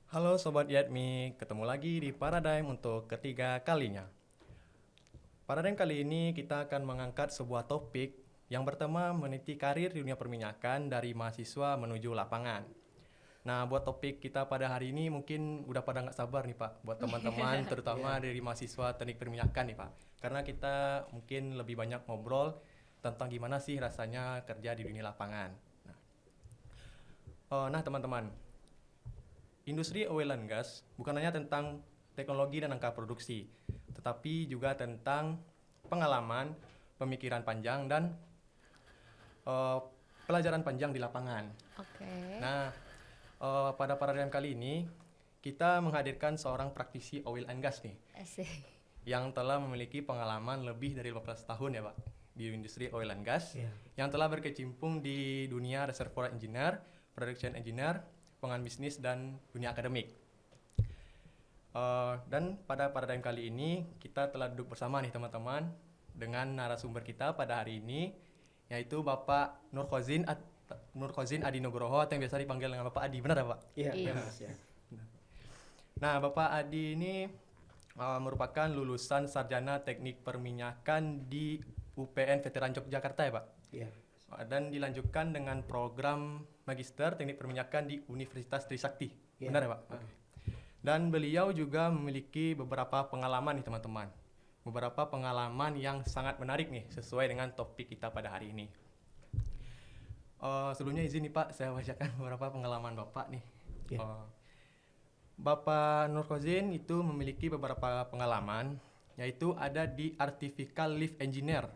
Halo Sobat Yadmi, ketemu lagi di Paradigm untuk ketiga kalinya. Paradigm kali ini kita akan mengangkat sebuah topik yang pertama meniti karir di dunia perminyakan dari mahasiswa menuju lapangan. Nah, buat topik kita pada hari ini mungkin udah pada nggak sabar nih Pak, buat teman-teman terutama Iya. dari mahasiswa teknik perminyakan nih Pak. Karena kita mungkin lebih banyak ngobrol tentang gimana sih rasanya kerja di dunia lapangan. Nah teman-teman, industri oil and gas bukan hanya tentang teknologi dan angka produksi, tetapi juga tentang pengalaman, pemikiran panjang, dan eh, pelajaran panjang di lapangan. Oke. Nah, pada paradigm kali ini, kita menghadirkan seorang praktisi oil and gas nih, Asik. yang telah memiliki pengalaman lebih dari 15 tahun ya Pak, di industri oil and gas, Iya. yang telah berkecimpung di dunia reservoir engineer, production engineer, pengembangan bisnis, dan dunia akademik. Dan pada paradigm kali ini kita telah duduk bersama nih teman-teman dengan narasumber kita pada hari ini, yaitu Bapak Nurkhozin Adi Nugroho atau yang biasa dipanggil dengan Bapak Adi, benar ya Pak? Iya, Iya. Mas ya. Nah, Bapak Adi ini merupakan lulusan sarjana teknik perminyakan di UPN Veteran Yogyakarta ya Pak? Iya. Dan dilanjutkan dengan program magister teknik perminyakan di Universitas Trisakti, Iya. benar ya Pak? Oke. Dan beliau juga memiliki beberapa pengalaman nih teman-teman. Beberapa pengalaman yang sangat menarik nih sesuai dengan topik kita pada hari ini. Sebelumnya izin nih Pak, saya bacakan beberapa pengalaman Bapak nih. Iya. Bapak Nurkhozin itu memiliki beberapa pengalaman, yaitu ada di Artificial Lift Engineer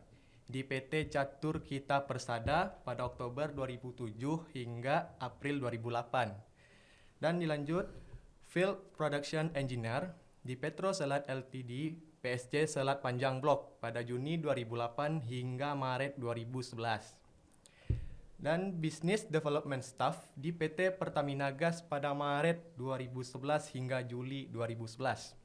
di PT Catur Kita Persada pada Oktober 2007 hingga April 2008. Dan dilanjut Field Production Engineer di Petro Selat Ltd PSC Selat Panjang Blok pada Juni 2008 hingga Maret 2011. Dan Business Development Staff di PT Pertamina Gas pada Maret 2011 hingga Juli 2011.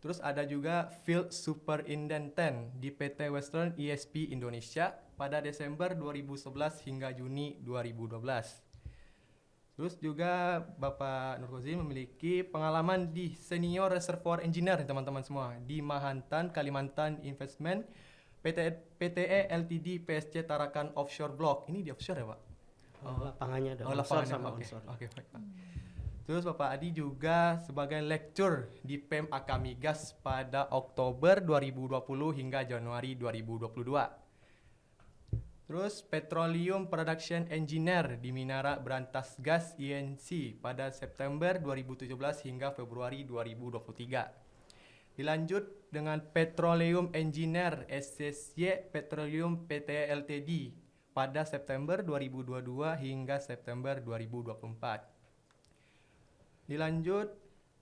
Terus ada juga Field Superintendent di PT Western ESP Indonesia pada Desember 2011 hingga Juni 2012. Terus juga Bapak Nurkhozin memiliki pengalaman di Senior Reservoir Engineer teman-teman semua di Mahantan, Kalimantan Investment PTE Ltd PSC Tarakan Offshore Block. Ini di offshore ya Pak? Lapangannya ada onshore lapangannya, sama oke. onshore. Oke, baik Pak. Terus Bapak Adi juga sebagai lecturer di PEM Akamigas pada Oktober 2020 hingga Januari 2022. Terus Petroleum Production Engineer di Minara Berantas Gas INC pada September 2017 hingga Februari 2023. Dilanjut dengan Petroleum Engineer SSY Petroleum PT Ltd pada September 2022 hingga September 2024. Dilanjut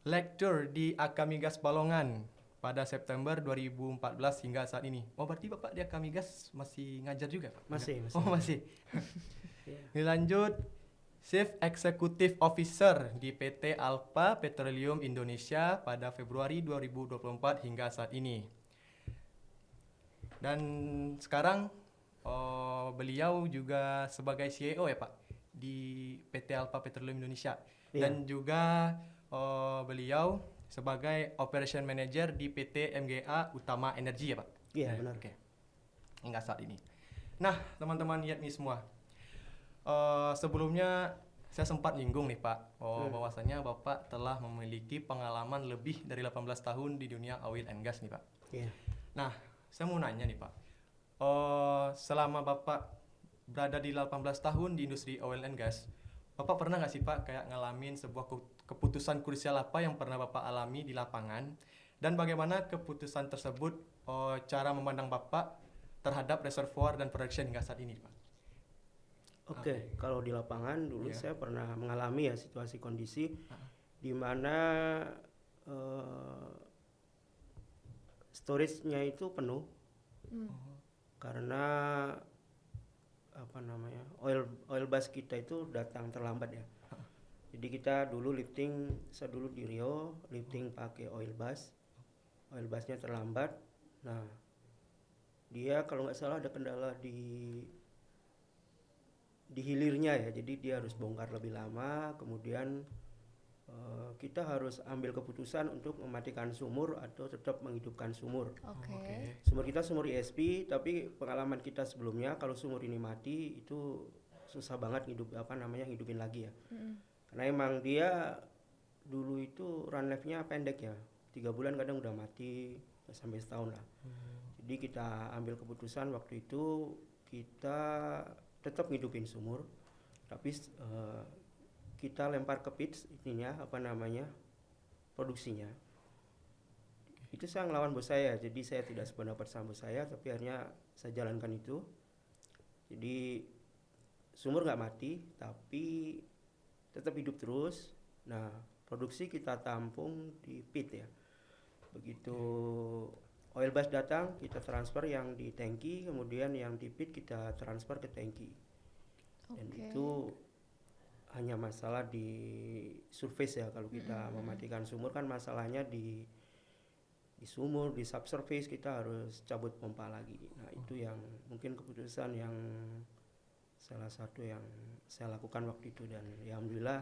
lecture di Akamigas Balongan pada September 2014 hingga saat ini. Oh, berarti Bapak di Akamigas masih ngajar juga, Pak? Masih. Oh, masih. Iya. Dilanjut Chief Executive Officer di PT Alpha Petroleum Indonesia pada Februari 2024 hingga saat ini. Dan sekarang beliau juga sebagai CEO ya Pak di PT Alpha Petroleum Indonesia. Iya. Dan juga beliau sebagai Operation Manager di PT MGA Utama Energi ya Pak? Iya, benar. Oke. Hingga saat ini. Nah, teman-teman lihat nih semua. Sebelumnya saya sempat nyinggung nih Pak, bahwasanya Bapak telah memiliki pengalaman lebih dari 18 tahun di dunia oil and gas nih Pak. Iya. Nah, saya mau nanya nih Pak, selama Bapak berada di 18 tahun di industri oil and gas, Bapak pernah nggak sih Pak kayak ngalamin sebuah keputusan krusial apa yang pernah Bapak alami di lapangan, dan bagaimana keputusan tersebut cara memandang Bapak terhadap reservoir dan production hingga saat ini Pak? Oke, kalau di lapangan dulu Iya. saya pernah mengalami ya situasi kondisi di mana storage-nya itu penuh karena oil bus kita itu datang terlambat ya. Jadi kita dulu saya dulu di Rio lifting pakai oil busnya terlambat. Nah, dia kalau nggak salah ada kendala di hilirnya ya, jadi dia harus bongkar lebih lama, kemudian kita harus ambil keputusan untuk mematikan sumur atau tetap menghidupkan sumur. Oke. Sumur kita sumur ESP, tapi pengalaman kita sebelumnya kalau sumur ini mati itu susah banget hidupin lagi ya. Karena emang dia dulu itu run life-nya pendek ya, 3 bulan kadang udah mati, sampai setahun lah. Jadi kita ambil keputusan waktu itu kita tetap ngidupin sumur, tapi kita lempar ke pits produksinya. Itu saya ngelawan bos saya, jadi saya tidak sependapat sama bos saya, tapi akhirnya saya jalankan itu. Jadi sumur nggak mati, tapi tetap hidup terus. Nah, produksi kita tampung di pit ya. Begitu oil bus datang, kita transfer yang di tangki, kemudian yang di pit kita transfer ke tangki. Dan itu hanya masalah di surface ya. Kalau kita mematikan sumur kan masalahnya di sumur, di subsurface kita harus cabut pompa lagi. Nah, itu yang mungkin keputusan yang salah satu yang saya lakukan waktu itu, dan ya alhamdulillah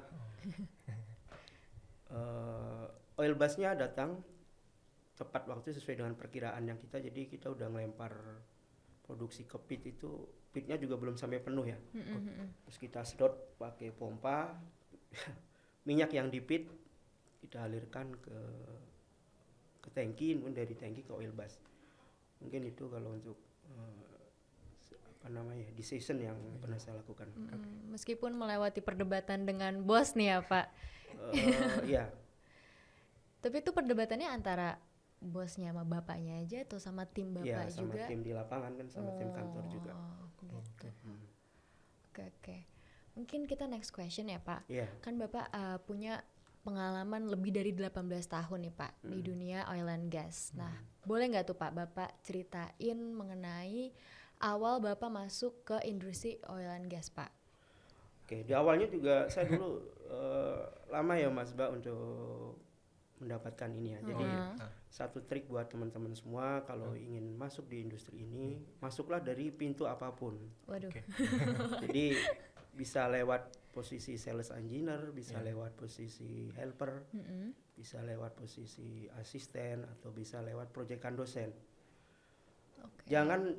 oil busnya datang tepat waktu sesuai dengan perkiraan yang kita. Jadi kita udah ngelempar produksi ke pit itu, pitnya juga belum sampai penuh ya. Terus kita sedot pakai pompa minyak yang di pit kita alirkan ke tangki, kemudian dari tangki ke oil bus. Mungkin itu kalau untuk decision yang pernah saya lakukan. Meskipun melewati perdebatan dengan bos nih ya Pak. Iya. Tapi itu perdebatannya antara bosnya sama bapaknya aja atau sama tim bapak ya, sama juga? tim di lapangan kan, sama tim kantor juga. Gitu. Oke. Mungkin kita next question ya Pak. Yeah. Kan Bapak punya pengalaman lebih dari 18 tahun nih Pak di dunia oil and gas. Nah, boleh nggak tuh Pak Bapak ceritain mengenai awal Bapak masuk ke industri oil and gas Pak? Oke, di awalnya juga saya dulu lama ya Mas Mbak untuk mendapatkan ini ya. Jadi satu trik buat teman-teman semua kalau ingin masuk di industri ini, masuklah dari pintu apapun. Waduh. Jadi bisa lewat posisi sales engineer, bisa lewat posisi helper, bisa lewat posisi asisten, atau bisa lewat proyekan dosen. Jangan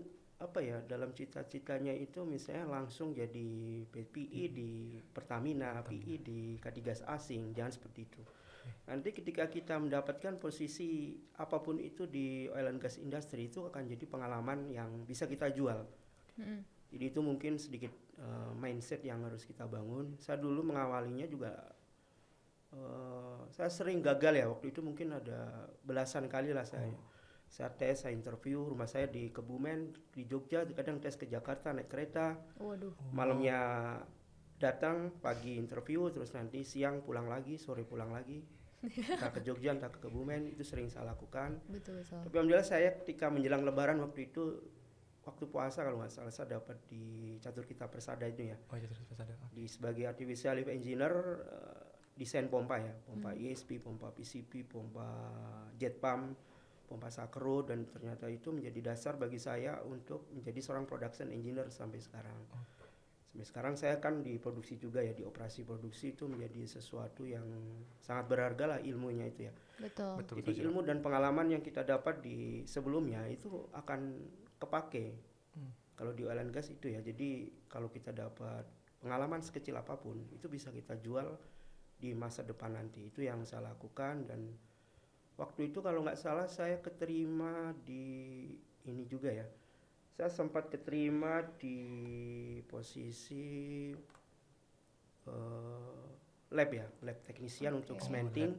dalam cita-citanya itu misalnya langsung jadi PI di Pertamina, PI di Kadigas asing, jangan seperti itu. Nanti ketika kita mendapatkan posisi apapun itu di oil and gas industry, itu akan jadi pengalaman yang bisa kita jual. Jadi itu mungkin sedikit mindset yang harus kita bangun. Saya dulu mengawalinya juga saya sering gagal ya, waktu itu mungkin ada belasan kali lah saya tes, saya interview. Rumah saya di Kebumen, di Jogja, kadang tes ke Jakarta naik kereta. Malamnya datang, pagi interview, terus nanti siang pulang lagi, sore pulang lagi. Entah ke Jogja, entah ke Kebumen, itu sering saya lakukan. Betul. Tapi alhamdulillah saya ketika menjelang lebaran waktu itu, waktu puasa kalau nggak salah, saya dapat di Catur Kita Persada itu ya. Catur Persada. Di sebagai artificial lift engineer, desain pompa ya, pompa ESP, pompa PCP, pompa jet pump, pompa sakro, dan ternyata itu menjadi dasar bagi saya untuk menjadi seorang production engineer sampai sekarang. Sampai sekarang saya kan di produksi juga ya, di operasi produksi, itu menjadi sesuatu yang sangat berharga lah ilmunya itu ya. Betul. Jadi ilmu dan pengalaman yang kita dapat di sebelumnya itu akan kepake kalau di oil and gas itu ya. Jadi kalau kita dapat pengalaman sekecil apapun, itu bisa kita jual di masa depan nanti. Itu yang saya lakukan, dan waktu itu kalau nggak salah saya keterima di ini juga ya. Saya sempat keterima di posisi lab teknisian untuk cementing.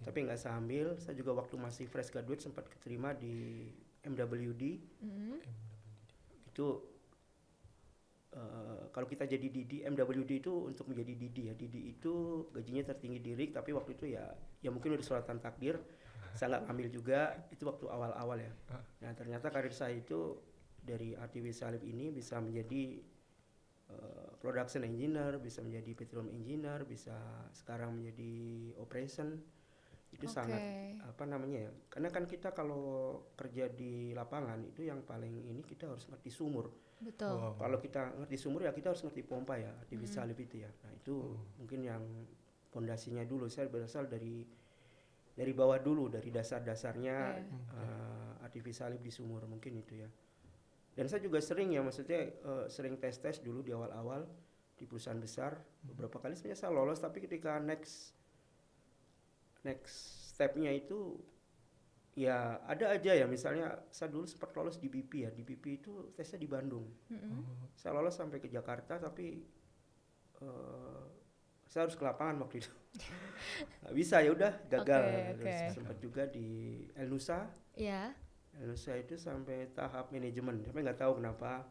Tapi nggak saya ambil. Saya juga waktu masih fresh graduate sempat keterima di MWD. Itu kalau kita jadi DD, MWD itu untuk menjadi DD ya. DD itu gajinya tertinggi di RIG, tapi waktu itu ya mungkin udah suratan takdir. Saya nggak ambil juga, itu waktu awal-awal ya. Nah, ternyata karir saya itu dari artificial lift ini bisa menjadi production engineer, bisa menjadi petroleum engineer, bisa sekarang menjadi operation. Itu sangat karena kan kita kalau kerja di lapangan itu yang paling ini kita harus ngerti sumur. Betul. Kalau kita ngerti sumur ya kita harus ngerti pompa ya, artificial lift itu ya. Nah, itu mungkin yang pondasinya dulu. Saya berasal dari bawah dulu, dari dasar-dasarnya artificial lift di sumur, mungkin itu ya. Dan saya juga sering ya, maksudnya sering tes dulu di awal-awal di perusahaan besar. Beberapa kali sebenarnya saya lolos, tapi ketika next stepnya itu ya ada aja ya, misalnya saya dulu sempat lolos di BP ya, di BP itu tesnya di Bandung. Saya lolos sampai ke Jakarta, tapi saya harus ke lapangan waktu itu. Nggak bisa, ya udah gagal. Terus sempat juga di El Nusa. Iya. El Nusa itu sampai tahap manajemen, tapi nggak tahu kenapa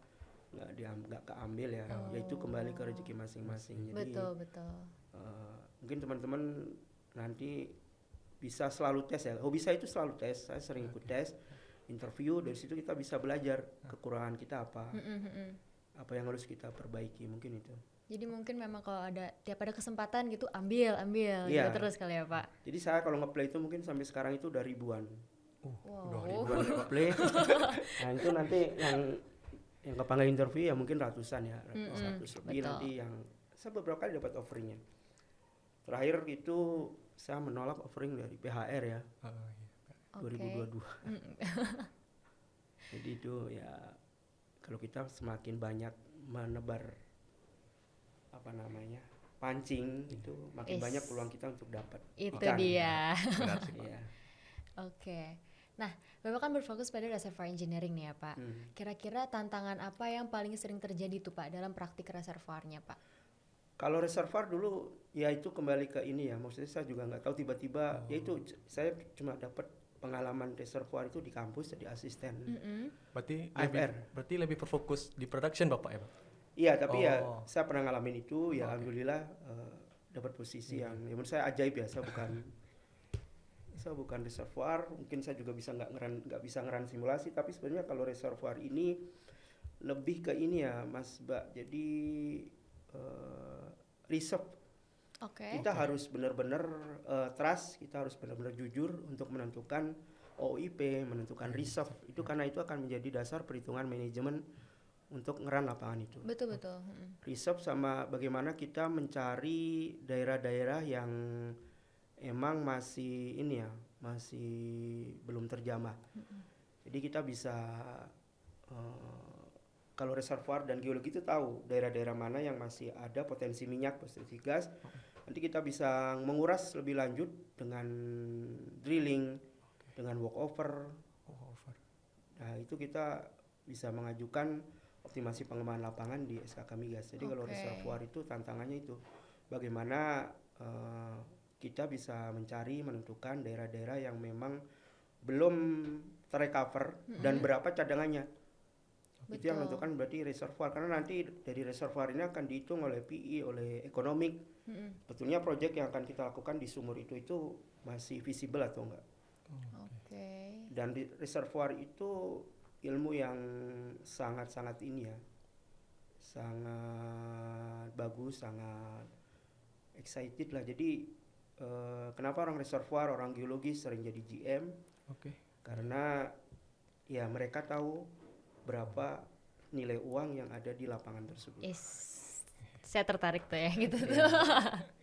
nggak keambil ya. Yaitu kembali ke rezeki masing-masing. Jadi Betul. mungkin teman-teman nanti bisa selalu tes ya. Hobi saya itu selalu tes. Saya sering ikut tes, interview. Dari situ kita bisa belajar kekurangan kita apa yang harus kita perbaiki, mungkin itu. Jadi mungkin memang kalau tiap ada kesempatan gitu ambil Iya. gitu terus kali ya Pak. Jadi saya kalau ngeplay itu mungkin sampai sekarang itu udah ribuan. Udah Ribuan ngeplay. Nah itu nanti yang kepanggil interview ya mungkin ratusan ya, ratus lebih. Betul. Nanti yang saya beberapa kali dapat offeringnya. Terakhir itu saya menolak offering dari PHR ya, 2022. Jadi itu ya, kalau kita semakin banyak menebar pancing itu makin banyak peluang kita untuk dapat Itu ikan. dia. Benar sih, Pak. Iya. Oke. Nah, Bapak kan berfokus pada reservoir engineering nih ya Pak. Kira-kira tantangan apa yang paling sering terjadi tuh Pak dalam praktik reservoirnya Pak? Kalau reservoir dulu ya itu kembali ke ini ya, maksudnya saya juga nggak tahu tiba-tiba ya itu saya cuma dapat pengalaman reservoir itu di kampus jadi asisten AFR. Berarti lebih berfokus di production Bapak ya Pak? Iya, tapi ya saya pernah ngalamin itu ya, alhamdulillah dapat posisi yang ya menurut saya ajaib ya. Saya bukan reservoir, mungkin saya juga nggak bisa ngeran simulasi, tapi sebenarnya kalau reservoir ini lebih ke ini ya Mas Mbak. Jadi riset. Kita harus benar-benar trust, kita harus benar-benar jujur untuk menentukan OIP, menentukan riset. Itu karena itu akan menjadi dasar perhitungan manajemen untuk ngeran lapangan itu. Betul. Riset sama bagaimana kita mencari daerah-daerah yang emang masih belum terjamah. Jadi kita bisa kalau reservoir dan geologi itu tahu daerah-daerah mana yang masih ada potensi minyak, potensi gas. Nanti kita bisa menguras lebih lanjut dengan drilling, dengan walkover. Nah itu kita bisa mengajukan optimasi pengembangan lapangan di SKK Migas. Jadi kalau reservoir itu tantangannya itu bagaimana kita bisa menentukan daerah-daerah yang memang belum terrecover dan berapa cadangannya. Itu yang menentukan berarti reservoir, karena nanti dari reservoir ini akan dihitung oleh PI, oleh ekonomik. Betulnya proyek yang akan kita lakukan di sumur itu masih visible atau enggak. Dan di reservoir itu ilmu yang sangat-sangat ini ya, sangat bagus, sangat excited lah. Jadi kenapa orang reservoir, orang geologi sering jadi GM? Karena ya mereka tahu berapa nilai uang yang ada di lapangan tersebut. Saya tertarik tuh ya gitu.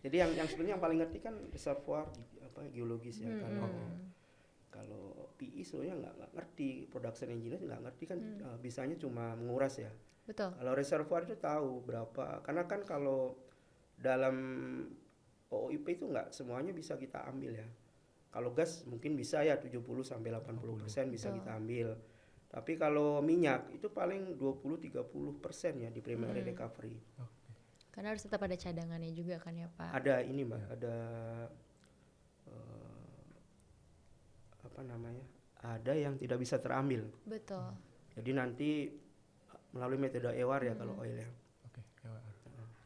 Jadi yang sebenarnya yang paling ngerti kan reservoir geologis ya. Kalau PI sebenarnya nggak ngerti, production engineer nggak ngerti kan, bisanya cuma menguras ya. Betul. Kalau reservoir itu tahu berapa, karena kan kalau dalam OIP itu nggak semuanya bisa kita ambil ya. Kalau gas mungkin bisa ya 70-80% bisa kita ambil. Tapi kalau minyak itu paling 20-30% ya di primary recovery. Karena harus tetap ada cadangannya juga kan ya Pak. Ada ini Mbak, ada ada yang tidak bisa terambil. Betul. Jadi nanti melalui metode EWAR ya kalau oil ya.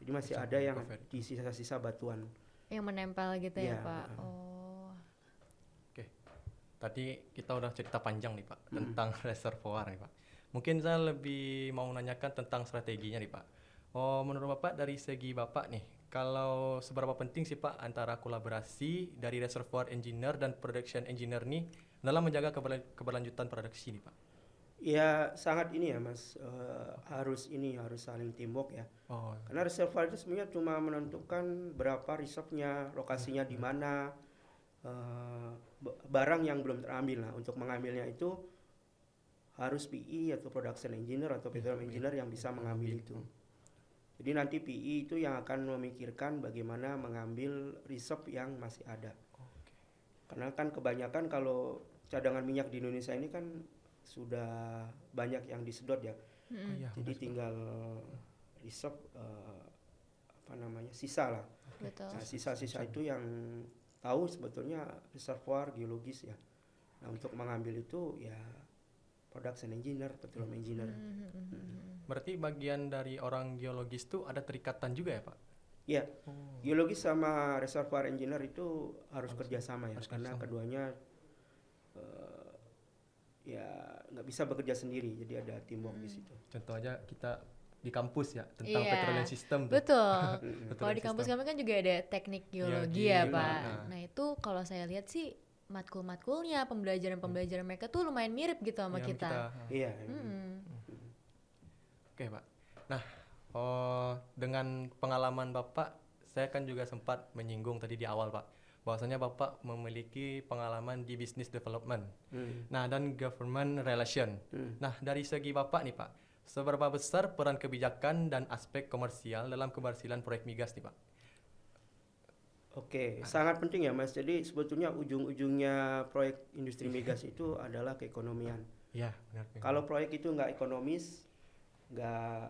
Jadi masih ada yang di sisa-sisa batuan. Yang menempel gitu ya Pak. Tadi kita udah cerita panjang nih Pak tentang reservoir nih Pak. Mungkin saya lebih mau menanyakan tentang strateginya nih Pak. Menurut Bapak dari segi Bapak nih, kalau seberapa penting sih Pak antara kolaborasi dari reservoir engineer dan production engineer nih dalam menjaga keberlanjutan produksi nih Pak? Ya sangat ini ya Mas, harus saling teamwork ya. Oh, Karena reservoir itu sebenarnya cuma menentukan berapa reserve-nya, lokasinya di mana, barang yang belum terambil. Nah, untuk mengambilnya itu harus PE atau production engineer atau petroleum engineer yang bisa mengambil itu. Jadi nanti PE itu yang akan memikirkan bagaimana mengambil reserve yang masih ada. Karena kan kebanyakan kalau cadangan minyak di Indonesia ini kan sudah banyak yang disedot ya. oh iya, Jadi benar. tinggal reserve sisa lah. Betul. Nah, sisa-sisa itu yang tahu sebetulnya reservoir geologis ya. Nah, untuk mengambil itu ya production engineer, petroleum engineer. Berarti bagian dari orang geologis tuh ada terikatan juga ya, Pak? Ya, Oh, geologis sama reservoir engineer itu harus kerjasama ya, harus karena kerjasama. keduanya ya nggak bisa bekerja sendiri, jadi ada teamwork di situ. contoh aja kita di kampus ya tentang Iya. petroleum system tuh. Betul. Petroleum Kalau di kampus system. kami kan juga ada teknik geologi Geologi, ya, Pak. nah. Nah, itu kalau saya lihat sih matkul-matkulnya, pembelajaran-pembelajaran mereka tuh lumayan mirip gitu sama Yang kita. Iya. Mm-mm. Oke, Pak. Nah, dengan pengalaman Bapak, saya kan juga sempat menyinggung tadi di awal, Pak, bahwasanya Bapak memiliki pengalaman di business development. Nah, dan government relation. Nah, dari segi Bapak nih, Pak, seberapa besar peran kebijakan dan aspek komersial dalam keberhasilan proyek migas nih, Pak? Oke, sangat penting ya Mas. Jadi sebetulnya ujung-ujungnya proyek industri migas itu adalah keekonomian. Iya, benar. Kalau proyek itu nggak ekonomis, nggak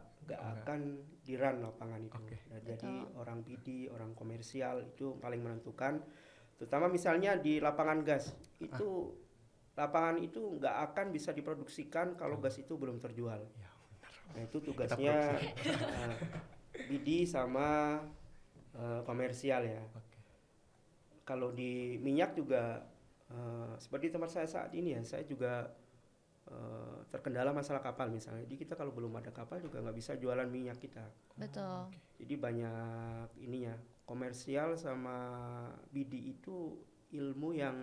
akan di-run lapangan itu. Oke. Nah, jadi Betul. orang BD, orang komersial itu paling menentukan. Terutama misalnya di lapangan gas itu, lapangan itu nggak akan bisa diproduksikan kalau gas itu belum terjual. Ya, Nah itu tugasnya BD sama komersial ya. Oke. Kalau di minyak juga seperti tempat saya saat ini ya, saya juga terkendala masalah kapal misalnya. Jadi kita kalau belum ada kapal juga nggak bisa jualan minyak kita. Betul. Jadi banyak ininya, komersial sama BD itu ilmu yang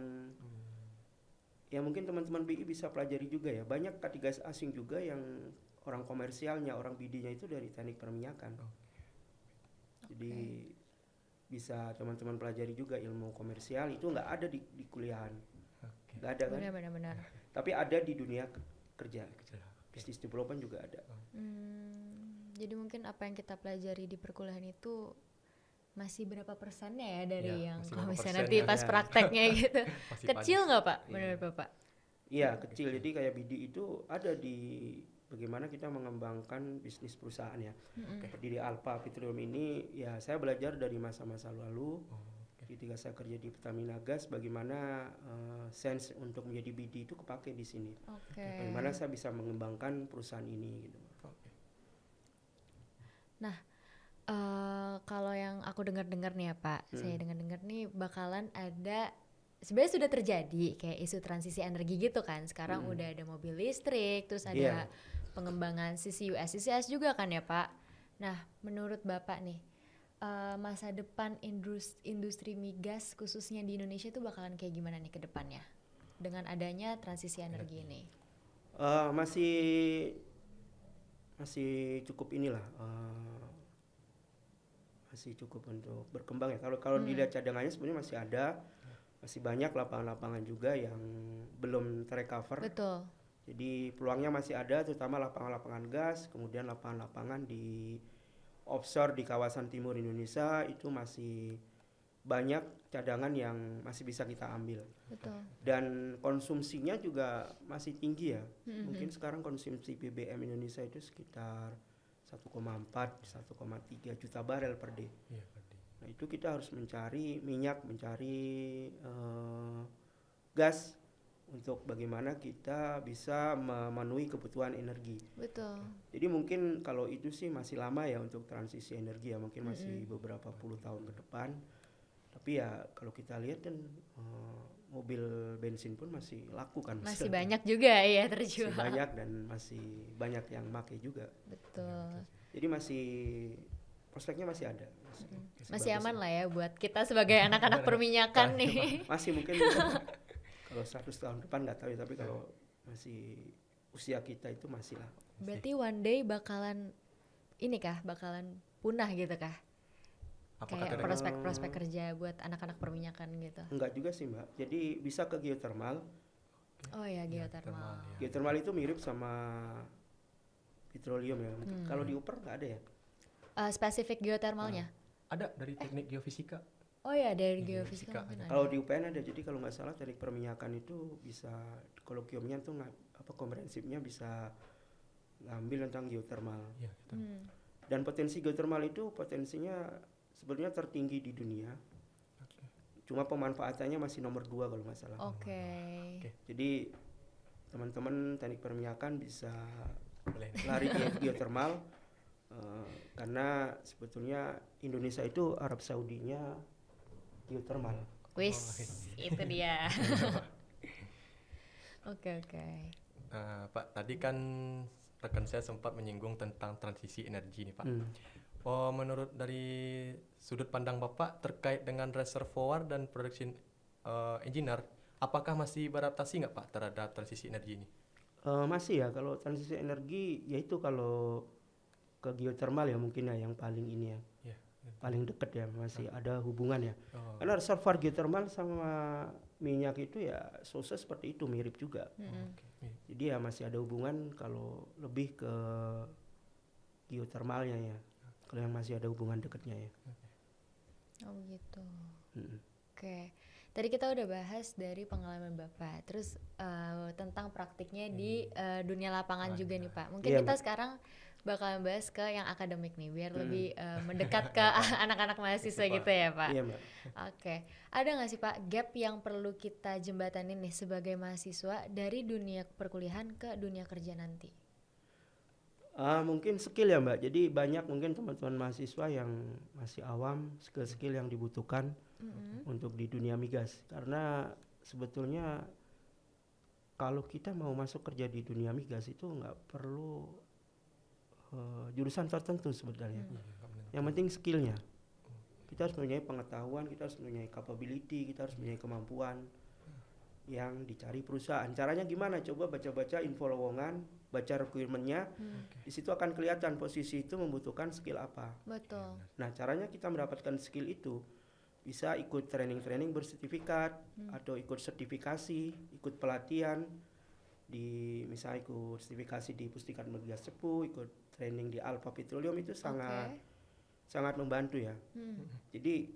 ya mungkin teman-teman BI bisa pelajari juga ya. Banyak Katigas asing juga yang orang komersialnya, orang BD-nya itu dari teknik perminyakan. Jadi bisa teman-teman pelajari juga ilmu komersial, itu nggak ada di kuliahan, Oke. nggak ada kan? Benar-benar. Tapi ada di dunia kerja, business development juga ada. Jadi mungkin apa yang kita pelajari di perkuliahan itu masih berapa persennya ya dari Ya, yang masih kalau berapa misalnya persen nanti ya. pas Ya. prakteknya gitu. Masih Kecil nggak Pak? Iya. Menurut Bapak? Iya kecil, jadi kayak BD itu ada di bagaimana kita mengembangkan bisnis perusahaan ya. Seperti di Alpha Petroleum ini, ya saya belajar dari masa-masa lalu. Ketika saya kerja di Pertamina Gas, bagaimana sense untuk menjadi BD itu kepake di sini. Oke. Bagaimana saya bisa mengembangkan perusahaan ini gitu. Oke. Nah, kalau yang aku dengar-dengar nih ya Pak, saya dengar-dengar nih bakalan ada, sebenarnya sudah terjadi kayak isu transisi energi gitu kan. Sekarang udah ada mobil listrik, terus ada Iya. pengembangan CCUS, CCS juga kan ya Pak. Nah, menurut Bapak nih, masa depan industri migas khususnya di Indonesia itu bakalan kayak gimana nih ke depannya dengan adanya transisi energi ini? Masih cukup inilah, masih cukup untuk berkembang ya. Kalau dilihat cadangannya sebenarnya masih ada, masih banyak lapangan-lapangan juga yang belum tercover. Betul. Jadi peluangnya masih ada, terutama lapangan-lapangan gas, kemudian lapangan-lapangan di offshore di kawasan timur Indonesia itu masih banyak cadangan yang masih bisa kita ambil. Betul. Dan konsumsinya juga masih tinggi ya. Mungkin sekarang konsumsi BBM Indonesia itu sekitar 1,4, 1,3 juta barel per day. Iya, Pak. Nah itu kita harus mencari minyak, mencari gas untuk bagaimana kita bisa memenuhi kebutuhan energi. Betul. Jadi mungkin kalau itu sih masih lama ya untuk transisi energi ya, mungkin masih beberapa puluh tahun ke depan. Tapi ya kalau kita lihat kan mobil bensin pun masih laku kan. Masih banyak juga ya Masih terjual. banyak dan masih banyak yang pakai juga. Betul. Jadi masih prospeknya masih ada. Masih bagus aman lah ya buat kita sebagai anak-anak perminyakan nih. Masih mungkin kalau 100 tahun depan nggak tahu ya, tapi kalau masih usia kita itu masih lah. Berarti one day bakalan bakalan punah gitu kah? Apakah Kayak kira-kira prospek-prospek kerja buat anak-anak perminyakan gitu. Enggak juga sih Mbak. Jadi bisa ke geothermal. Oh ya, ya, geothermal. ya. Geothermal itu mirip sama petroleum ya. Kalau di Upper nggak ada ya. Spesifik geothermalnya? Ada dari teknik geofisika. Oh ya, dari Geofisika geofisika mungkin ada. Kalau di UPN ada. Jadi kalau nggak salah teknik perminyakan itu bisa kolokiumnya tuh komprehensifnya bisa ngambil tentang geothermal. Iya, gitu. Dan potensi geothermal itu potensinya sebenarnya tertinggi di dunia. Oke. Cuma pemanfaatannya masih nomor 2 kalau nggak salah. Oke. Jadi teman-teman teknik perminyakan bisa Boleh. lari ke geothermal karena sebetulnya Indonesia itu Arab Saudinya geothermal. Wis, itu dia. Oke. Nah, Pak, tadi kan rekan saya sempat menyinggung tentang transisi energi nih, Pak. Oh, menurut dari sudut pandang Bapak terkait dengan reservoir dan production engineer, apakah masih beradaptasi nggak Pak terhadap transisi energi ini? Masih ya, kalau transisi energi yaitu kalau ke geothermal ya mungkin ya yang paling ini ya, Ya. paling dekat ya, masih ada hubungan ya. Oh, Karena reservoir geothermal sama minyak itu ya source seperti itu, mirip juga. oke. Iya. Jadi ya masih ada hubungan kalau lebih ke geothermalnya ya. Kalau yang masih ada hubungan dekatnya ya. Oh gitu. Mm-mm. Oke. Tadi kita udah bahas dari pengalaman Bapak, terus tentang praktiknya di dunia lapangan juga nih Pak. Mungkin Iya, kita Mbak. sekarang bakal bahas ke yang akademik nih, biar lebih mendekat ke anak-anak mahasiswa Pak. gitu ya Pak. Iya Mbak. Oke. Ada nggak sih Pak gap yang perlu kita jembatanin nih sebagai mahasiswa dari dunia perkuliahan ke dunia kerja nanti? Mungkin skill ya Mbak. Jadi banyak mungkin teman-teman mahasiswa yang masih awam skill-skill yang dibutuhkan untuk di dunia migas. Karena sebetulnya kalau kita mau masuk kerja di dunia migas itu nggak perlu jurusan tertentu sebetulnya. Yang penting skillnya. Kita harus mempunyai pengetahuan, kita harus mempunyai capability, kita harus mempunyai kemampuan yang dicari perusahaan. Caranya gimana? Coba baca-baca info lowongan, baca requirementnya. Di situ akan kelihatan posisi itu membutuhkan skill apa. Betul. Nah, caranya kita mendapatkan skill itu bisa ikut training-training bersertifikat atau ikut sertifikasi, ikut pelatihan di misalnya ikut sertifikasi di Pustikan Migas Cepu, ikut training di Alpha Petroleum itu sangat membantu ya. Jadi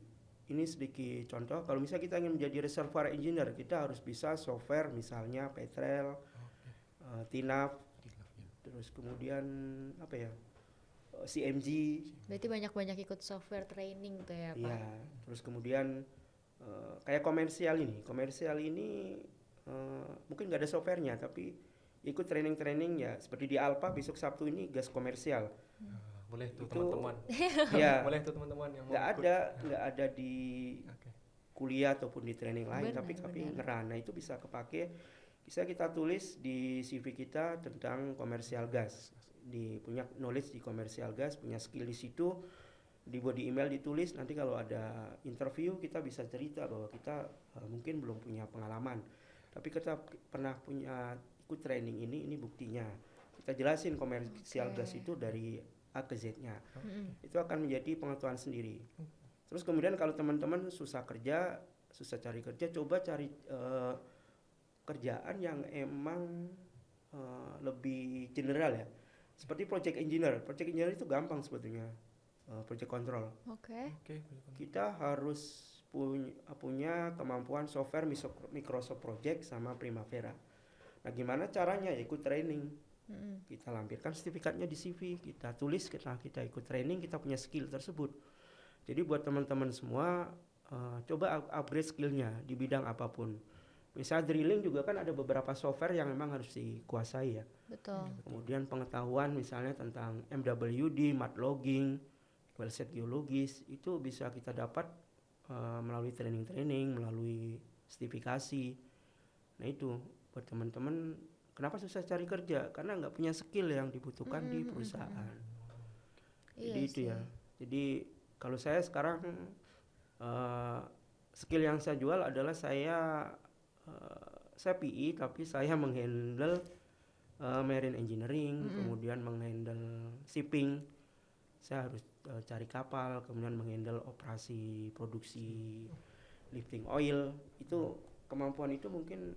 ini sedikit contoh, kalau misalnya kita ingin menjadi reservoir engineer, kita harus bisa software misalnya Petrel, TINAF, terus kemudian apa ya, CMG. Berarti banyak-banyak ikut software training tuh ya Pak? Ya, terus kemudian kayak komersial ini mungkin nggak ada softwarenya, tapi ikut training-training ya seperti di Alpha besok Sabtu ini gas komersial. Boleh tuh Itu teman-teman. ya Boleh tuh teman-teman yang mau nggak ikut. ada di Oke. kuliah ataupun di training lain, Benar, tapi benar. ngerana itu bisa kepake, bisa kita tulis di CV kita tentang komersial gas, punya knowledge di komersial gas, punya skill di situ, di body email ditulis, nanti kalau ada interview kita bisa cerita bahwa kita mungkin belum punya pengalaman, tapi kita pernah punya ikut training ini buktinya. Kita jelasin komersial gas itu dari A ke Z-nya. Itu akan menjadi pengetahuan sendiri. Terus kemudian kalau teman-teman susah cari kerja, coba cari kerjaan yang emang lebih general ya. Seperti project engineer. Project engineer itu gampang sebetulnya. Project control. Oke. Kita harus punya kemampuan software Microsoft Project sama Primavera. Nah, gimana caranya? Ya, ikut training. Kita lampirkan sertifikatnya di CV, kita tulis kita ikut training, kita punya skill tersebut. Jadi buat teman-teman semua coba upgrade skillnya di bidang apapun. Misalnya drilling juga kan ada beberapa software yang memang harus dikuasai ya. Betul. Kemudian pengetahuan misalnya tentang MWD, mud logging, wellset geologis itu bisa kita dapat melalui training-training, melalui sertifikasi. Nah itu buat teman-teman. Kenapa susah cari kerja? Karena nggak punya skill yang dibutuhkan di perusahaan. Jadi Iya itu sih. ya. Jadi kalau saya sekarang skill yang saya jual adalah saya PI tapi saya menghandle marine engineering, kemudian menghandle shipping. Saya harus cari kapal, kemudian menghandle operasi produksi lifting oil. Itu kemampuan itu mungkin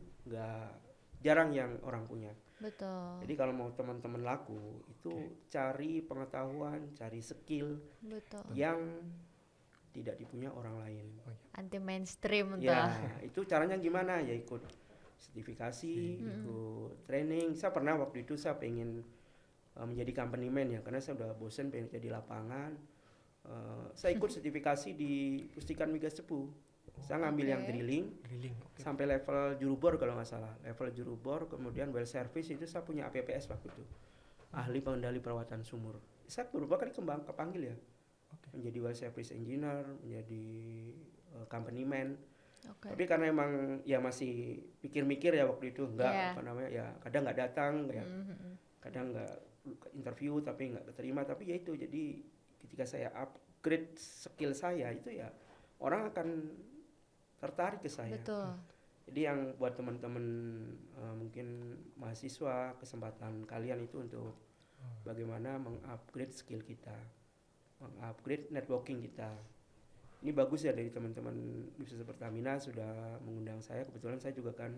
jarang yang orang punya. Betul. Jadi kalau mau teman-teman laku itu cari pengetahuan, cari skill Betul. yang tidak dipunya orang lain. Anti mainstream tuh. Ya, itu caranya gimana? Ya ikut sertifikasi, ikut training. Saya pernah waktu itu saya pengen menjadi company man ya, karena saya udah bosen pengen jadi lapangan. Saya ikut sertifikasi di Pustikan Migas Cepu. Saya ngambil yang drilling sampai level juru bor kalau nggak salah. Level juru bor, kemudian well service itu saya punya APPS waktu itu. Ahli pengendali perawatan sumur. Saya beberapa kali kepanggil ya. Menjadi well service engineer, menjadi company man. Tapi karena emang ya masih mikir-mikir ya waktu itu apa namanya ya, kadang nggak datang ya. Kadang nggak interview tapi nggak keterima, tapi ya itu, jadi ketika saya upgrade skill saya itu ya orang akan tertarik ke saya. Betul. Jadi yang buat teman-teman mungkin mahasiswa, kesempatan kalian itu untuk bagaimana mengupgrade skill kita, mengupgrade networking kita. Ini bagus ya dari teman-teman Universitas Pertamina sudah mengundang saya. Kebetulan saya juga kan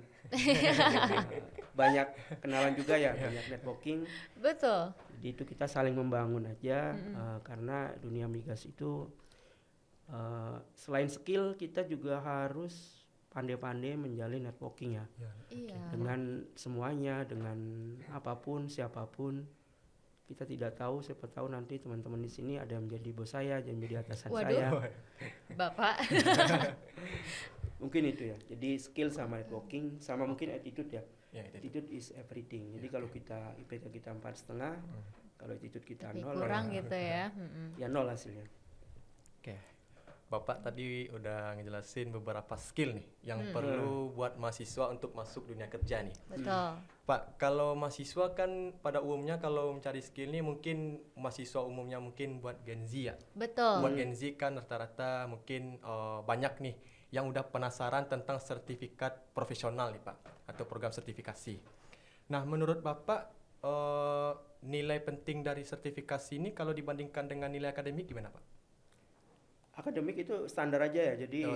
banyak kenalan juga ya, banyak networking. Betul. Jadi itu kita saling membangun aja, karena dunia migas itu selain skill kita juga harus pandai-pandai menjalin networking ya. Iya. Dengan semuanya, dengan apapun, siapapun. Kita tidak tahu, siapa tahu nanti teman-teman di sini ada yang menjadi bos saya, ada yang menjadi atasan saya. Bapak. Mungkin itu ya. Jadi skill sama networking sama mungkin attitude ya. Attitude is everything. Jadi kalau kita IPK kita 4,5, kalau attitude kita 0 kurang gitu ya. Ya 0 hasilnya. Oke. Bapak tadi udah ngejelasin beberapa skill nih yang perlu buat mahasiswa untuk masuk dunia kerja nih. Betul. Pak, kalau mahasiswa kan pada umumnya kalau mencari skill nih mungkin mahasiswa umumnya mungkin buat Gen Z ya. Betul. Buat Gen Z kan rata-rata mungkin banyak nih yang udah penasaran tentang sertifikat profesional nih Pak, atau program sertifikasi. Nah, menurut Bapak nilai penting dari sertifikasi ini kalau dibandingkan dengan nilai akademik gimana Pak? Akademik itu standar aja ya, jadi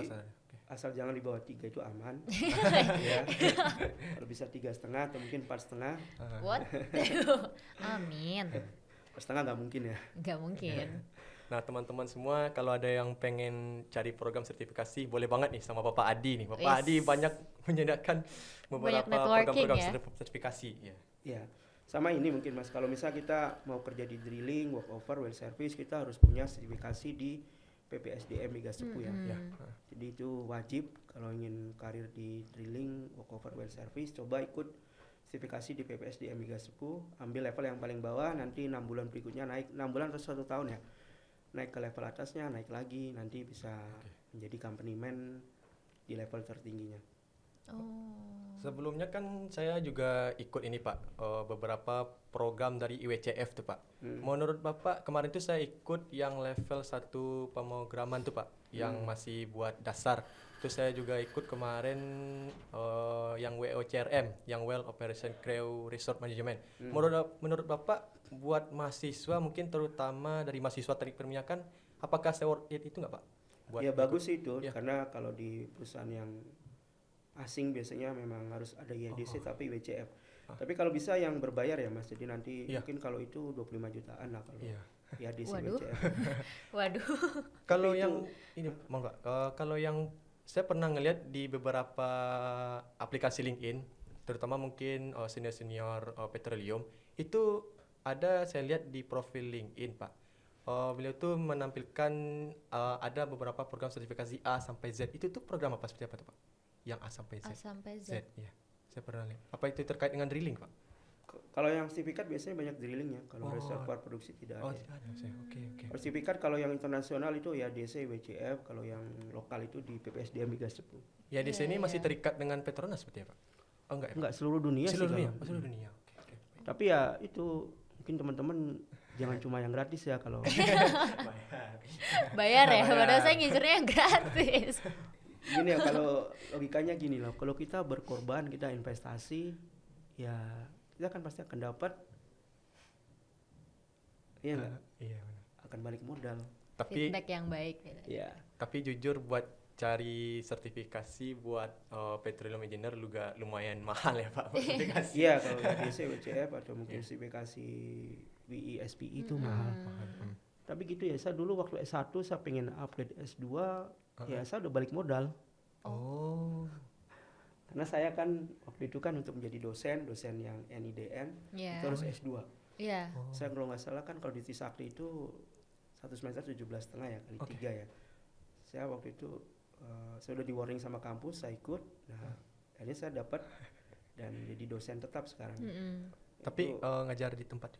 asal jangan di bawah 3 itu aman. Ya. Kalau bisa 3,5 atau mungkin 4,5. What? Amin. 4,5 nggak mungkin ya. Nggak mungkin. Nah teman-teman semua kalau ada yang pengen cari program sertifikasi boleh banget nih sama Bapak Adi nih. Bapak Adi banyak menyediakan beberapa program-program sertifikasi. Ya, sama ini mungkin Mas, kalau misal kita mau kerja di drilling, workover, well service, kita harus punya sertifikasi di PPSDM Migas Cepu ya. Jadi itu wajib kalau ingin karir di drilling, workover, well service, coba ikut sertifikasi di PPSDM Migas Cepu, ambil level yang paling bawah, nanti 6 bulan berikutnya naik, 6 bulan atau 1 tahun ya, naik ke level atasnya, naik lagi, nanti bisa menjadi company man di level tertingginya. Sebelumnya kan saya juga ikut ini Pak, beberapa program dari IWCF tuh Pak. Menurut Bapak kemarin tuh saya ikut yang level 1 pemrograman tuh Pak, yang masih buat dasar. Terus saya juga ikut kemarin yang WOCRM, yang Well Operation Crew Resource Management. Menurut Bapak buat mahasiswa mungkin terutama dari mahasiswa teknik perminyakan, apakah saya worth it itu nggak Pak? Ya bagus itu, karena kalau di perusahaan yang asing biasanya memang harus ada IADC tapi WCF. Tapi kalau bisa yang berbayar ya Mas, jadi nanti mungkin kalau itu 25 jutaan lah kalau IADC WCF. Waduh. Kalau yang ini mau nggak? Kalau yang saya pernah ngelihat di beberapa aplikasi LinkedIn, terutama mungkin senior-senior petroleum, itu ada saya lihat di profil LinkedIn Pak. Beliau tuh menampilkan ada beberapa program sertifikasi A sampai Z. Itu tuh program apa seperti apa tuh Pak? Yang A sampai Z. A sampai Z. Ya. Saya pernah lihat. Apa itu terkait dengan drilling, Pak? Kalau yang sertifikat biasanya banyak drilling ya. Kalau reservoir produksi tidak ada. Tidak ada. Oke. Sertifikat kalau yang internasional itu ya DC, WCF. Kalau yang lokal itu di PPSDM Migas Cepu. Ya di sini masih terikat dengan Petronas seperti apa? Oh enggak ya? Enggak, seluruh dunia sih. Seluruh dunia. Oke. Tapi ya itu mungkin teman-teman jangan cuma yang gratis ya kalau. Bayar ya, padahal saya ngincernya yang gratis. Gini ya, kalau logikanya gini loh, kalau kita berkorban, kita investasi, ya kita kan pasti akan dapat, iya nggak? Iya benar. Akan balik modal. Tapi Feedback yang baik gitu. Iya. tapi jujur buat cari sertifikasi buat petroleum engineer juga lumayan mahal ya Pak sertifikasi. Iya, kalau WDC, WCF atau mungkin sertifikasi WI, SPI itu mahal. Tapi gitu ya, saya dulu waktu S1 saya pengen upgrade S2, ya saya udah balik modal. Oh. Karena saya kan waktu itu kan untuk menjadi dosen yang NIDN Iya. itu harus S2. Iya. Saya kalau nggak salah kan kalau di Trisakti itu 1 semester 17,5 ya kali 3 ya. Saya waktu itu saya udah di warning sama kampus, saya ikut. Nah, akhirnya saya dapat dan jadi dosen tetap sekarang. Tapi Itu, ngajar di tempat.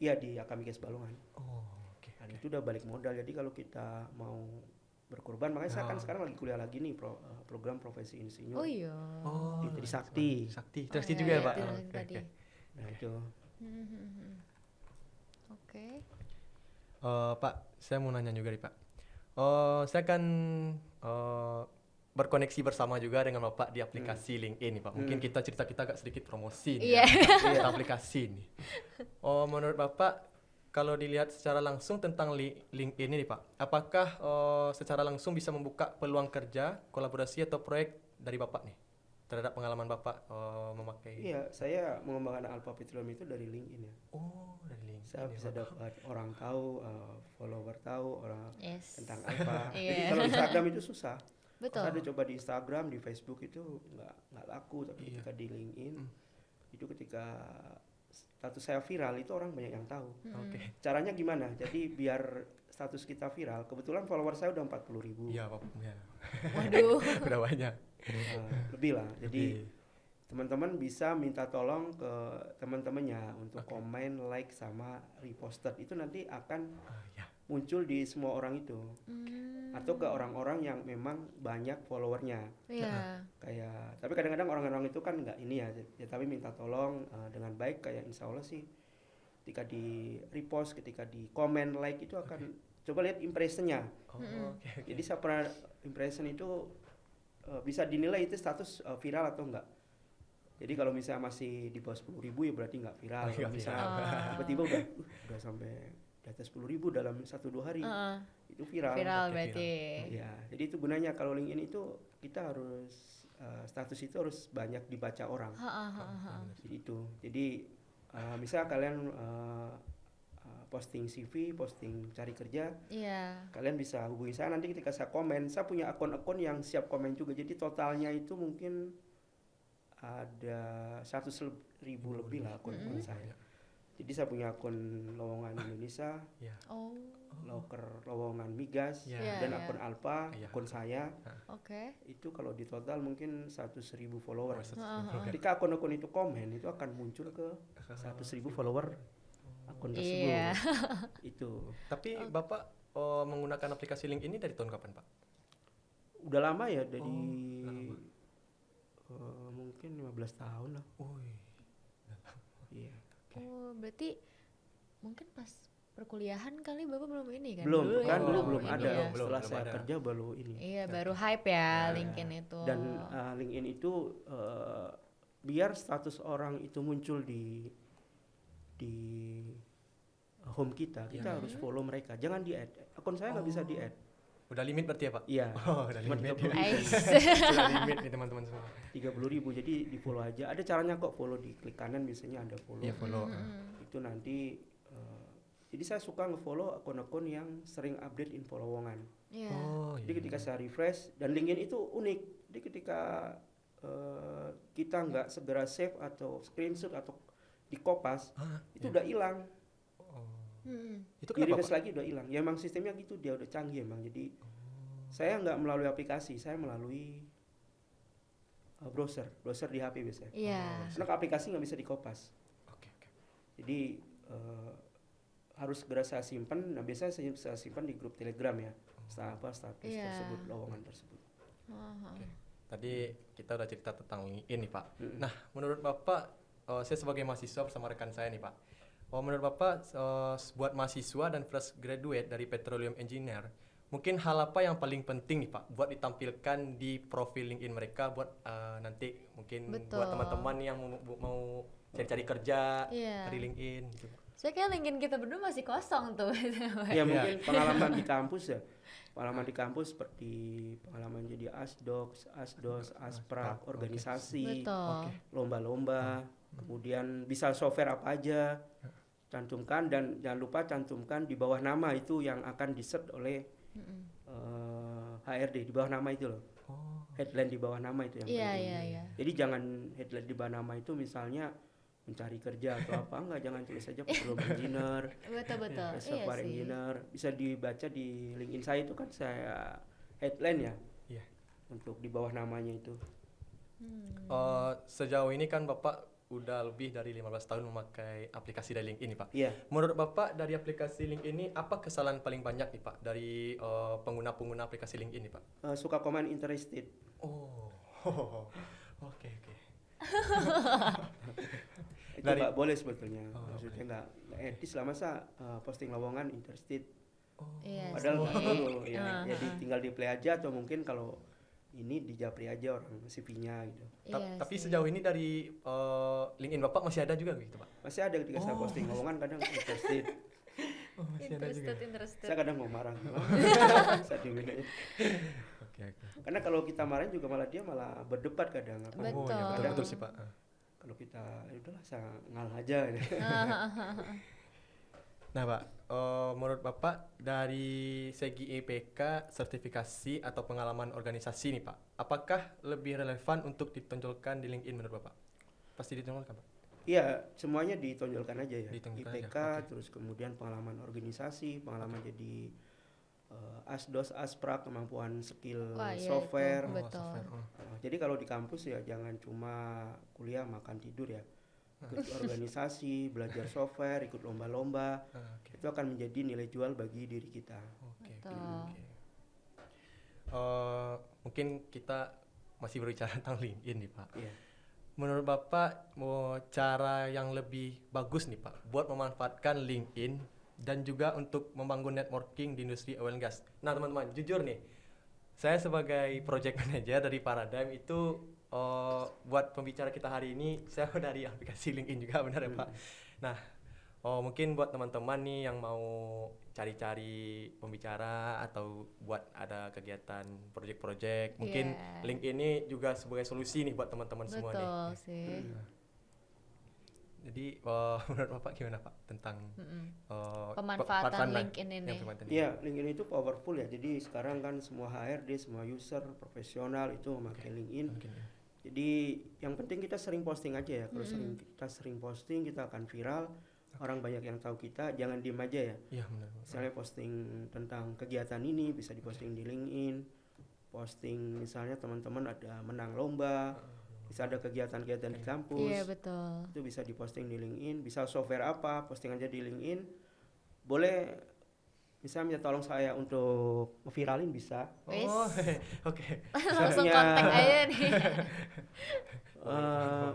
iya di Akamikes Balongan. Oh, oke. Dan itu udah balik modal. Jadi kalau kita mau berkorban, makanya saya kan sekarang lagi kuliah lagi nih program profesi insinyur Oh iya. Oh, di Trisakti. Sakti. Oh, Trisakti iya, juga ya, iya, Pak. itu Oke, tadi. oke. Nah itu. Oke. Pak, saya mau nanya juga nih Pak. Saya kan berkoneksi bersama juga dengan Bapak di aplikasi LinkedIn nih Pak. Mungkin kita agak sedikit promosi nih Iya. ya, aplikasi nih. Menurut Bapak, kalau dilihat secara langsung tentang LinkedIn ini nih Pak, apakah secara langsung bisa membuka peluang kerja, kolaborasi atau proyek dari Bapak nih terhadap pengalaman Bapak memakai? Iya, saya mengembangkan Alpha Petroleum itu dari LinkedIn ya. Oh, dari LinkedIn. Saya ya, bisa Pak. dapat orang tahu, follower tahu orang Yes. tentang Alpha. Iya. Jadi kalau Instagram itu susah. Betul. Saya udah coba di Instagram, di Facebook itu nggak laku, tapi Iya. ketika di LinkedIn itu ketika status saya viral itu orang banyak yang tahu. Oke. Caranya gimana? Jadi biar status kita viral, kebetulan follower saya udah 40.000. Iya, Pak. Ya. Waduh. Udah banyak. Lebih lah. Jadi Lebih. teman-teman bisa minta tolong ke teman-temannya untuk komen, like sama reposted. Itu nanti akan Ya. muncul di semua orang itu. Atau ke orang-orang yang memang banyak followernya. Iya. Kayak tapi kadang-kadang orang-orang itu kan nggak ini ya tapi minta tolong dengan baik, kayak insya Allah sih ketika di repost, ketika di komen, like itu akan coba lihat impressionnya. Oke. Jadi saya pernah impression itu bisa dinilai itu status viral atau enggak. Jadi kalau misalnya masih di bawah 10.000 ya berarti nggak viral. Kalau misalnya tiba-tiba udah sampai di atas 10.000 dalam 1-2 hari itu viral. Viral Oke, berarti. Ya, jadi itu gunanya kalau LinkedIn itu kita harus status itu harus banyak dibaca orang. Jadi itu. Jadi misalnya kalian posting CV, posting cari kerja, Iya. kalian bisa hubungi saya nanti ketika saya komen. Saya punya akun-akun yang siap komen juga. Jadi totalnya itu mungkin ada 100.000 lebih lah akun-akun saya. Jadi saya punya akun lowongan Indonesia, Oh. loker lowongan migas, Iya. dan Iya. akun Alpha, Iya. akun saya. Oke. Itu kalau di total mungkin 100.000 follower. 100.000. Ketika akun-akun itu komen, itu akan muncul ke 100.000 follower akun tersebut. Iya. Itu Tapi Bapak menggunakan aplikasi link ini dari tahun kapan, Pak? udah lama ya, dari lama. mungkin 15 tahun lah. Iya. Oh, berarti mungkin pas perkuliahan kali Bapak belum ini kan? Belum, Dulu kan ya, dulu belum belum ini ada. ya. Setelah belum saya ada. kerja baru ini. Iya, baru hype ya LinkedIn itu. Dan LinkedIn itu biar status orang itu muncul di home kita harus follow mereka. Jangan di add. Akun saya nggak bisa di add. Udah limit berarti ya, Pak? Iya. Oh, udah Cuma limit. 30.000. Ais. Sudah limit nih teman-teman semua. 30.000, jadi di follow aja. Ada caranya kok, follow di klik kanan biasanya ada follow. Iya, follow. Itu nanti jadi saya suka nge-follow akun-akun yang sering update info lowongan. Iya. Oh, Jadi ketika saya refresh, dan LinkedIn itu unik. Jadi ketika kita nggak segera save atau screenshot atau di kopas, itu udah hilang. Itu Di kenapa, refresh Pak? lagi udah hilang. Ya emang sistemnya gitu, dia udah canggih emang. Jadi saya nggak melalui aplikasi, saya melalui browser di HP biasanya. Iya. Karena ke aplikasi nggak bisa dikopas. Oke. Jadi harus segera saya simpan. Nah biasanya saya simpan di grup Telegram ya. Status Iya. tersebut, lowongan tersebut. Tadi kita udah cerita tentang LinkedIn nih, Pak. Nah, menurut Bapak, saya sebagai mahasiswa bersama rekan saya nih, Pak. Menurut Bapak, buat mahasiswa dan fresh graduate dari petroleum engineer, mungkin hal apa yang paling penting nih Pak buat ditampilkan di profil LinkedIn mereka buat nanti mungkin Betul. buat teman-teman yang mau cari-cari kerja Iya. dari LinkedIn gitu. Saya kayak LinkedIn kita berdua masih kosong tuh. Ya mungkin pengalaman di kampus ya. Pengalaman di kampus seperti pengalaman jadi asdoks, asdos, asprak, organisasi, Betul. lomba-lomba, kemudian bisa software apa aja, cantumkan, dan jangan lupa cantumkan di bawah nama itu yang akan di-search oleh HRD di bawah nama itu loh. Oh. Headline di bawah nama itu yang Iya, penting. iya, iya. Jadi jangan headline di bawah nama itu misalnya mencari kerja atau apa, enggak, jangan tulis saja petrol engineer, Betul. Iya software sih. engineer. Bisa dibaca di LinkedIn saya itu kan saya headline ya. Iya. Untuk di bawah namanya itu. Sejauh ini kan Bapak udah lebih dari 15 tahun memakai aplikasi dari LinkedIn nih Pak. Iya. Menurut Bapak dari aplikasi LinkedIn ini apa kesalahan paling banyak nih Pak dari pengguna-pengguna aplikasi LinkedIn nih Pak? Suka komen interested. Oh. Oke. Itu Dari- nggak boleh sebetulnya. Oh, Maksudnya nggak etis lah, masa posting lowongan interested. Iya Padahal sih. nggak perlu ya. Jadi tinggal di play aja, atau mungkin kalau ini di japri aja orang CV-nya gitu. Iya Tapi sih. sejauh ini dari LinkedIn Bapak masih ada juga gitu Pak? Masih ada ketika saya posting lowongan kadang interested. Oh, masih ada juga. Interested. Saya kadang mau marah. Saya diemin aja. Oke. Karena kalau kita marahin juga malah dia malah berdebat kadang. Apa? Betul. Oh ya betul, Kadang betul sih Pak. kalau kita ya udahlah saya ngalah aja gitu. Nah Pak, menurut Bapak dari segi IPK, sertifikasi atau pengalaman organisasi nih Pak, apakah lebih relevan untuk ditonjolkan di LinkedIn menurut Bapak? Pasti ditonjolkan Pak? Iya, semuanya ditonjolkan aja ya. Ditonjolkan IPK, aja, oke. terus kemudian pengalaman organisasi, pengalaman jadi asdos, asprak, kemampuan skill Wah, iya software. itu. Betul. Software. Jadi kalau di kampus ya jangan cuma kuliah makan tidur ya. Ikut organisasi, belajar software, ikut lomba-lomba. Oke. Itu akan menjadi nilai jual bagi diri kita. Oke. Betul. Mungkin kita masih berbicara tentang LinkedIn nih Pak. Iya. Menurut Bapak mau cara yang lebih bagus nih Pak buat memanfaatkan LinkedIn dan juga untuk membangun networking di industri oil and gas. Nah teman-teman, jujur nih, saya sebagai project manager dari Paradigm itu buat pembicara kita hari ini saya dari aplikasi LinkedIn juga, benar ya Pak? Nah, mungkin buat teman-teman nih yang mau cari-cari pembicara atau buat ada kegiatan project-project, mungkin Iya. LinkedIn ini juga sebagai solusi nih buat teman-teman semua nih. Betul sih. Jadi menurut Bapak gimana Pak tentang Pemanfaatan LinkedIn ini. Iya, LinkedIn itu powerful ya. Jadi sekarang kan semua HRD, semua user profesional itu memakai LinkedIn. Jadi yang penting kita sering posting aja ya. Kalau kita sering posting, kita akan viral. Orang banyak yang tahu kita, jangan diem aja ya. Iya benar. Misalnya posting tentang kegiatan ini bisa diposting di LinkedIn. Posting misalnya teman-teman ada menang lomba, bisa ada kegiatan-kegiatan di kampus. Iya betul. Itu bisa diposting di LinkedIn. Bisa software apa, posting aja di LinkedIn. Boleh misalnya minta tolong saya untuk ngeviralin bisa. Wis. Oh, oke. Langsung Punya- kontak aja nih.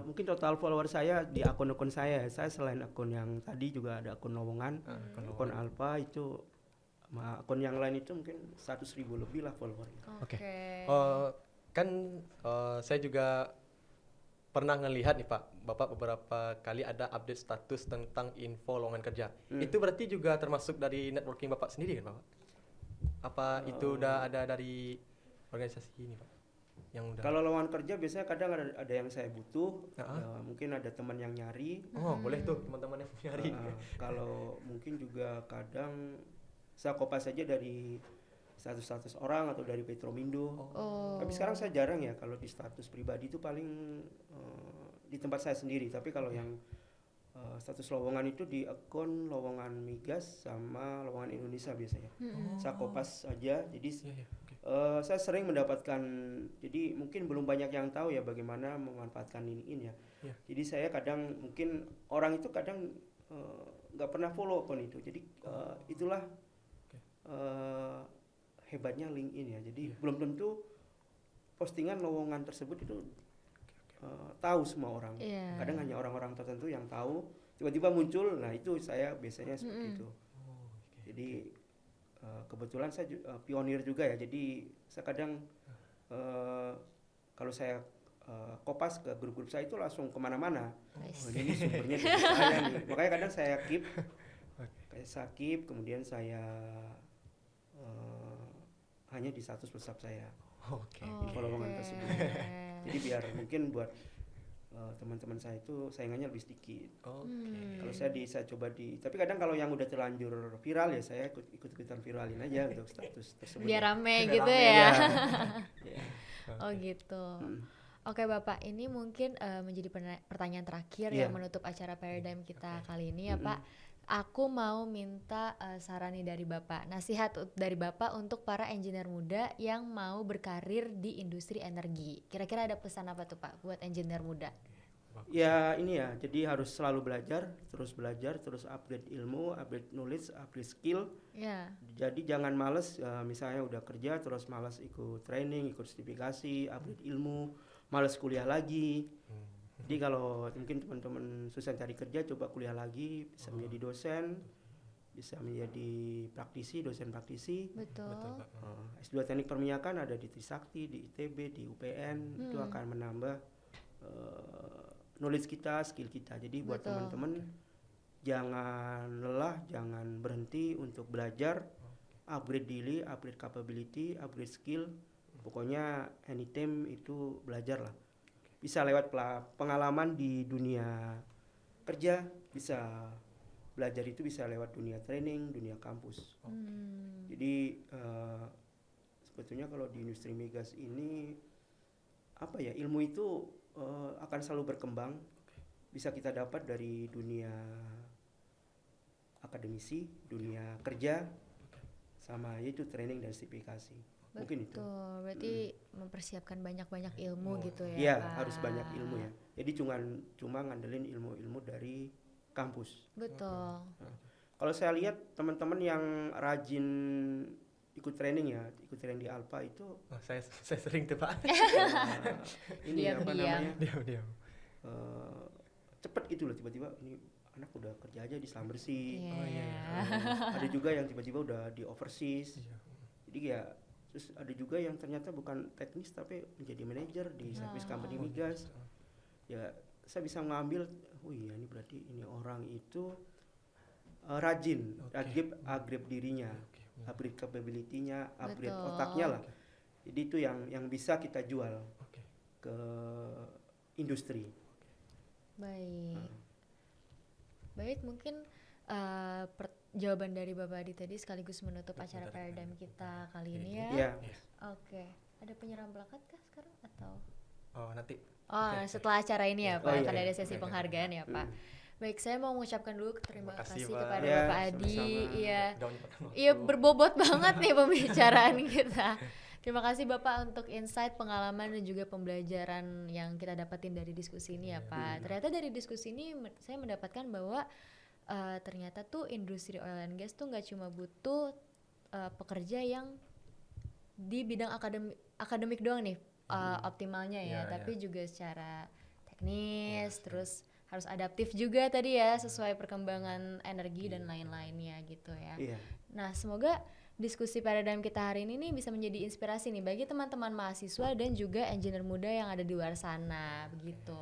Mungkin total follower saya di akun-akun saya selain akun yang tadi juga ada akun lowongan, akun alpha itu, sama akun yang lain itu mungkin 100.000 lebih lah followernya. Oke. Kan saya juga pernah ngelihat nih Pak, Bapak beberapa kali ada update status tentang info lowongan kerja. Itu berarti juga termasuk dari networking Bapak sendiri kan Bapak? Apa itu udah ada dari organisasi ini Pak? Yang udah. Kalau lowongan kerja biasanya kadang ada yang saya butuh, Ah. mungkin ada teman yang nyari. Oh, boleh tuh teman-teman yang nyari. Kalau mungkin juga kadang saya kopas saja dari status-status orang atau dari Petromindo. Oh. Tapi sekarang saya jarang ya kalau di status pribadi itu paling di tempat saya sendiri. Tapi kalau yang status lowongan itu di akun lowongan migas sama lowongan Indonesia biasanya. Saya kopas aja. Jadi Iya, oke. saya sering mendapatkan. Jadi mungkin belum banyak yang tahu ya bagaimana memanfaatkan LinkedIn ya. Iya. Jadi saya kadang mungkin orang itu kadang nggak pernah follow akun itu. Jadi itulah hebatnya LinkedIn ya. Jadi belum tentu postingan lowongan tersebut itu tahu semua orang. Iya. Kadang hanya orang-orang tertentu yang tahu. Tiba-tiba muncul. Nah itu saya biasanya seperti itu. Jadi kebetulan saya pionir juga ya, jadi saya kadang kalau saya kopas ke grup-grup saya itu langsung kemana-mana. Nice. Ini sumbernya dari saya nih. Makanya kadang saya keep, kemudian saya hanya di status WhatsApp saya. Oke. Info lowongan tersebut. Jadi biar mungkin buat teman-teman saya itu saingannya lebih sedikit. Kalau saya coba tapi kadang kalau yang udah terlanjur viral ya saya ikut-ikutan viralin aja untuk status tersebut. Biar ya. rame gitu rame, ya. Ya. Oh gitu. Hmm. Oke Bapak, ini mungkin menjadi pertanyaan terakhir Iya. yang menutup acara Paradigm kita kali ini ya Pak. Aku mau minta saran nih dari Bapak, nasihat dari Bapak untuk para engineer muda yang mau berkarir di industri energi. Kira-kira ada pesan apa tuh Pak buat engineer muda? Ya ini ya, jadi harus selalu belajar, terus upgrade ilmu, upgrade knowledge, upgrade skill. Ya. Jadi jangan males, misalnya udah kerja terus males ikut training, ikut sertifikasi, upgrade ilmu, males kuliah lagi. Jadi kalau mungkin teman-teman susah cari kerja, coba kuliah lagi, bisa menjadi dosen, bisa menjadi dosen praktisi. Betul. S2 Teknik Perminyakan ada di Trisakti, di ITB, di UPN, itu akan menambah knowledge kita, skill kita. Jadi buat Betul. teman-teman jangan lelah, jangan berhenti untuk belajar, upgrade diri, upgrade capability, upgrade skill. Pokoknya anytime itu belajar lah. Bisa lewat pengalaman di dunia kerja, bisa belajar itu bisa lewat dunia training, dunia kampus. Jadi sebetulnya kalau di industri migas ini apa ya, ilmu itu akan selalu berkembang. Bisa kita dapat dari dunia akademisi, dunia kerja, sama yaitu training dan sertifikasi. Mungkin itu. Betul, berarti mempersiapkan banyak-banyak ilmu gitu ya Iya, Pak. harus banyak ilmu ya. Jadi cuma ngandelin ilmu-ilmu dari kampus. Betul. Kalau saya lihat teman-teman yang rajin ikut training di Alpha itu Saya sering tuh Pak. ini apa Diam-diam. namanya? Diam-diam. Cepet gitu loh, tiba-tiba ini anak udah kerja aja di selam bersih. Iya. Ada juga yang tiba-tiba udah di overseas. Jadi ya terus ada juga yang ternyata bukan teknis tapi menjadi manajer di service company migas. Ya saya bisa ngambil, oh iya ini berarti ini orang itu rajin, upgrade dirinya, upgrade capability-nya, upgrade Betul. otaknya lah. Jadi itu yang bisa kita jual ke industri. Baik. Baik, mungkin jawaban dari Bapak Adi tadi sekaligus menutup acara Paradigm kita kali ini ya. Iya. Oke. Ada penyerahan plakat kah sekarang atau? Oh nanti. Oh, setelah acara ini ya Pak, Oh, iya, akan iya. ada sesi penghargaan ya Pak. Baik, saya mau mengucapkan dulu terima kasih Pak. kepada Ya, Bapak Adi. sama-sama. Iya. Daunnya pertama. Iya, berbobot banget nih pembicaraan kita. Terima kasih Bapak untuk insight, pengalaman dan juga pembelajaran yang kita dapatin dari diskusi ini ya Pak. Ternyata dari diskusi ini saya mendapatkan bahwa ternyata tuh industri oil and gas tuh nggak cuma butuh pekerja yang di bidang akademik doang nih optimalnya ya, tapi juga secara teknis, terus harus adaptif juga tadi ya sesuai perkembangan energi dan lain-lainnya gitu ya. Iya. Nah, semoga diskusi Paradigm kita hari ini nih bisa menjadi inspirasi nih bagi teman-teman mahasiswa dan juga engineer muda yang ada di luar sana begitu.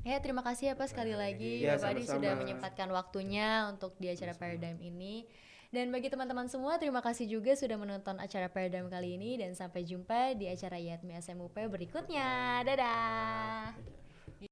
Ya, terima kasih ya Pak sekali lagi Ya, Bapak Adi sama-sama. sudah menyempatkan waktunya untuk di acara Paradigm ini. Dan bagi teman-teman semua, terima kasih juga sudah menonton acara Paradigm kali ini dan sampai jumpa di acara IATMI SMUP berikutnya. Dadah.